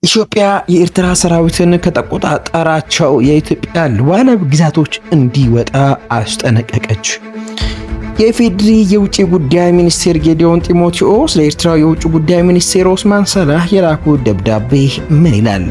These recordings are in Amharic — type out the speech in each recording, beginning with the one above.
ኢትዮጵያ የኤርትራ ሰራዊትን ከተቆጣጠራቸው የኢትዮጵያ ሉዓላዊ ግዛቶች እንዲወጣ አስጠነቀቀች። የኢፌዴሪ የውጭ ጉዳይ ሚኒስቴር ጌዲዮን ጢሞቴዎስ ለኤርትራ የውጭ ጉዳይ ሚኒስቴር ኦስማን ሰላህ የላኩት ደብዳቤ ምን ይላል?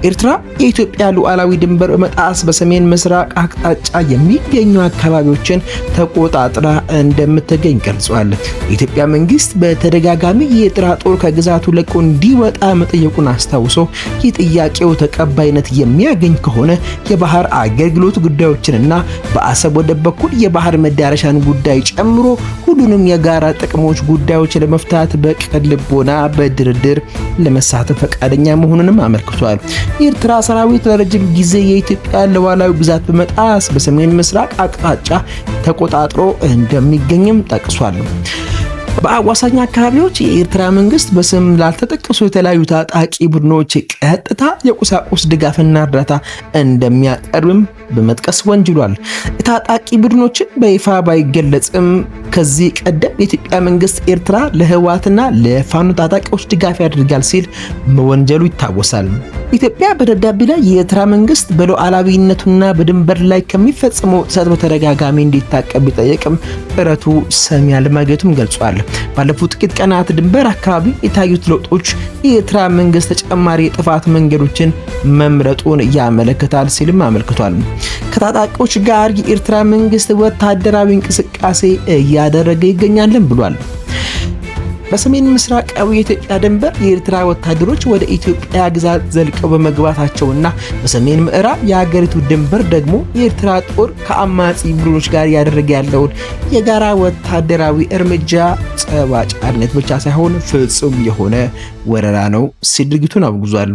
ኤርትራ የኢትዮጵያ ሉዓላዊ ድንበር በመጣስ በሰሜን ምስራቅ አቅጣጫ የሚገኙ አካባቢዎችን ተቆጣጥራ እንደምትገኝ ገልጿል። የኢትዮጵያ መንግስት በተደጋጋሚ የኤርትራ ጦር ከግዛቱ ለቆ እንዲወጣ መጠየቁን አስታውሶ ይህ ጥያቄው ተቀባይነት የሚያገኝ ከሆነ የባህር አገልግሎት ጉዳዮችንና በአሰብ ወደብ በኩል የባህር መዳረሻን ጉዳይ ጨምሮ ሁሉንም የጋራ ጥቅሞች ጉዳዮች ለመፍታት በቅን ልቦና በድርድር ለመሳተፍ ፈቃደኛ መሆኑንም አመልክቷል። የኤርትራ ሰራዊት ለረጅም ጊዜ የኢትዮጵያ ሉዓላዊ ግዛት በመጣስ በሰሜን ምስራቅ አቅጣጫ ተቆጣጥሮ እንደሚገኝም ጠቅሷል። በአዋሳኝ አካባቢዎች የኤርትራ መንግስት በስም ላልተጠቀሱ የተለያዩ ታጣቂ ቡድኖች ቀጥታ የቁሳቁስ ድጋፍና እርዳታ እንደሚያቀርብም በመጥቀስ ወንጅሏል። የታጣቂ ቡድኖችን በይፋ ባይገለጽም ከዚህ ቀደም የኢትዮጵያ መንግስት ኤርትራ ለህወሓትና ለፋኖ ታጣቂዎች ድጋፍ ያደርጋል ሲል መወንጀሉ ይታወሳል። ኢትዮጵያ በደብዳቤ ላይ የኤርትራ መንግስት በሉዓላዊነቱና በድንበር ላይ ከሚፈጸመው ጥሰት በተደጋጋሚ እንዲታቀብ ቢጠየቅም ጥረቱ ሰሚ አለማግኘቱን ገልጿል። ባለፉት ጥቂት ቀናት ድንበር አካባቢ የታዩት ለውጦች የኤርትራ መንግስት ተጨማሪ የጥፋት መንገዶችን መምረጡን ያመለክታል ሲልም አመልክቷል። ከታጣቂዎች ጋር የኤርትራ መንግስት ወታደራዊ እንቅስቃሴ እያደረገ ይገኛልን ብሏል። በሰሜን ምስራቃዊ የኢትዮጵያ ድንበር የኤርትራ ወታደሮች ወደ ኢትዮጵያ ግዛት ዘልቀው በመግባታቸውና በሰሜን ምዕራብ የሀገሪቱ ድንበር ደግሞ የኤርትራ ጦር ከአማጺ ቡድኖች ጋር ያደረገ ያለውን የጋራ ወታደራዊ እርምጃ ጸብ አጫሪነት ብቻ ሳይሆን ፍጹም የሆነ ወረራ ነው ሲል ድርጊቱን አውግዟል።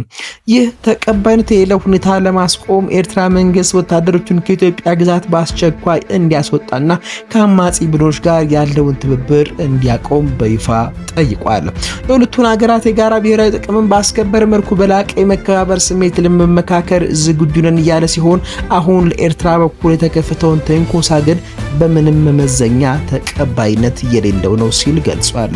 ይህ ተቀባይነት የሌለው ሁኔታ ለማስቆም ኤርትራ መንግስት ወታደሮቹን ከኢትዮጵያ ግዛት በአስቸኳይ እንዲያስወጣና ከአማጺ ቡድኖች ጋር ያለውን ትብብር እንዲያቆም በይፋ ጠይቋል። የሁለቱን ሀገራት የጋራ ብሔራዊ ጥቅምን ባስከበር መልኩ በላቀ የመከባበር ስሜት ለመመካከር ዝግጁ ነን እያለ ሲሆን አሁን ለኤርትራ በኩል የተከፈተውን ትንኮሳ ግን በምንም መመዘኛ ተቀባይነት የሌለው ነው ሲል ገልጿል።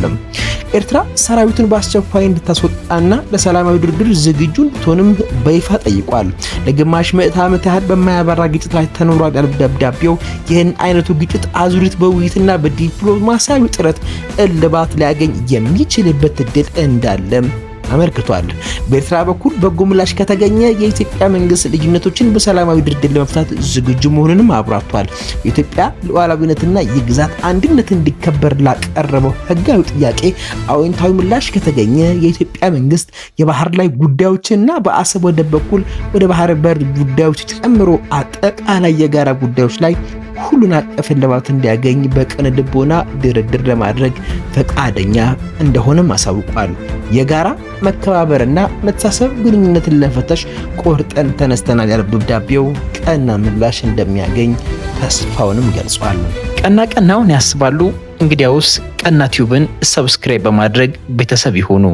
ኤርትራ ሰራዊቱን በአስቸኳይ እንድታስወጣና ለሰላማዊ ድርድር ዝግጁ እንድትሆንም በይፋ ጠይቋል። ለግማሽ ምዕተ ዓመት ያህል በማያባራ ግጭት ላይ ተኖሯል ያለው ደብዳቤው ይህን አይነቱ ግጭት አዙሪት በውይይትና በዲፕሎማሲያዊ ጥረት እልባት ሊያገኝ የሚችልበት እድል እንዳለም አመልክቷል። በኤርትራ በኩል በጎ ምላሽ ከተገኘ የኢትዮጵያ መንግስት ልዩነቶችን በሰላማዊ ድርድር ለመፍታት ዝግጁ መሆኑንም አብራርቷል። የኢትዮጵያ ሉዓላዊነትና የግዛት አንድነት እንዲከበር ላቀረበው ህጋዊ ጥያቄ አዎንታዊ ምላሽ ከተገኘ የኢትዮጵያ መንግስት የባህር ላይ ጉዳዮችና በአሰብ ወደብ በኩል ወደ ባህር በር ጉዳዮች ጨምሮ አጠቃላይ የጋራ ጉዳዮች ላይ ሁሉን አቀፍ እልባት እንዲያገኝ በቅን ልቦና ድርድር ለማድረግ ፈቃደኛ እንደሆነም አሳውቋል። የጋራ መከባበርና መተሳሰብ ግንኙነትን ለመፈተሽ ቆርጠን ተነስተናል ያለው ደብዳቤው ቀና ምላሽ እንደሚያገኝ ተስፋውንም ገልጿል። ቀናውን ያስባሉ? እንግዲያውስ ቀና ቲዩብን ሰብስክራይብ በማድረግ ቤተሰብ ይሁኑ።